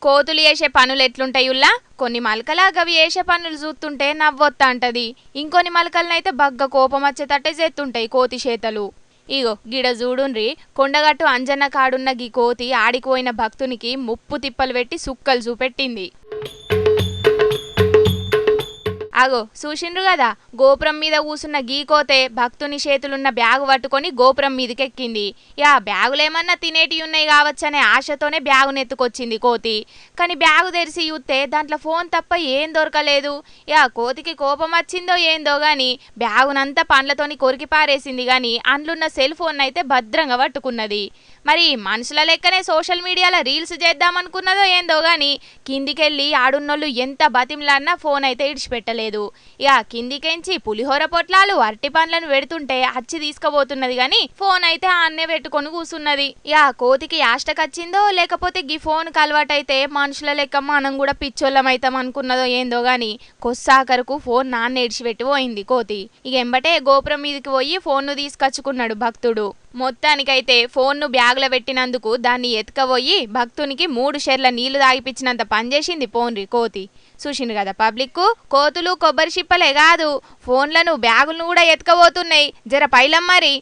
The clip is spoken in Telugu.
కోతులు చేసే పనులు ఎట్లుంటాయుల్లా కొన్ని మలకలా గవి చేసే పనులు చూస్తుంటే నవ్వొత్తా అంటది. ఇంకొన్ని మలకలనైతే బగ్గ కోపం వచ్చేటట్టే చేస్తుంటాయి కోతి చేతలు. ఇగో గిడ చూడుండ్రి, కొండగట్టు అంజన్న కాడున్న గీ కోతి ఆడిపోయిన భక్తునికి ముప్పు తిప్పలు పెట్టి సుక్కలు చూపెట్టింది. అగో చూసిండ్రు కదా, గోపురం మీద కూసున్న గీకోతే భక్తుని చేతులున్న బ్యాగు పట్టుకొని గోపురం మీదకెక్కింది. యా బ్యాగులేమన్నా తినేటివి ఉన్నాయి కావచ్చనే ఆశతోనే బ్యాగునెత్తుకొచ్చింది కోతి. కానీ బ్యాగు తెరిచి చూస్తే దాంట్లో ఫోన్ తప్ప ఏం దొరకలేదు. యా కోతికి కోపం వచ్చిందో ఏందో గాని బ్యాగునంతా పండ్లతోని కొరికి పారేసింది గాని అందులున్న సెల్ ఫోన్ అయితే భద్రంగా పట్టుకున్నది. మరి మనుషుల లెక్కనే సోషల్ మీడియాలో రీల్స్ చేద్దామనుకున్నదో ఏందో గాని కిందికెళ్ళి ఆడున్నోళ్ళు ఎంత బతిమ్లాడినా ఫోన్ అయితే ఇడిచిపెట్టలేదు. ఇక కిందికెంచి పులిహోర పొట్లాలు అరటి పండ్లను పెడుతుంటే అచ్చి తీసుకుపోతున్నది గాని ఫోన్ అయితే ఆన్నే పెట్టుకొని కూసున్నది. ఇక కోతికి యాష్టకచ్చిందో లేకపోతే గీ ఫోన్ అలవాటైతే మనుషుల లెక్క మనం కూడా పిచ్చోళ్ళం అవుతాం అనుకున్నదో ఏందో గాని కొస్సాకరకు ఫోన్ నాన్న ఇడిచిపెట్టి పోయింది కోతి. ఇక ఎంబటే గోపురం మీదకి పోయి ఫోన్ను తీసుకొచ్చుకున్నాడు భక్తుడు. మొత్తానికైతే ఫోన్ను బ్యాగులో పెట్టినందుకు దాన్ని ఎత్తుకపోయి భక్తునికి 3 షేర్ల నీళ్లు తాగిపించినంత పనిచేసింది పోన్రి కోతి. చూసిండు కదా పబ్లిక్, కోతులు కొబ్బరి చిప్పలే కాదు ఫోన్లను బ్యాగులను కూడా ఎత్తుకపోతున్నాయి. జర పైలం మరి.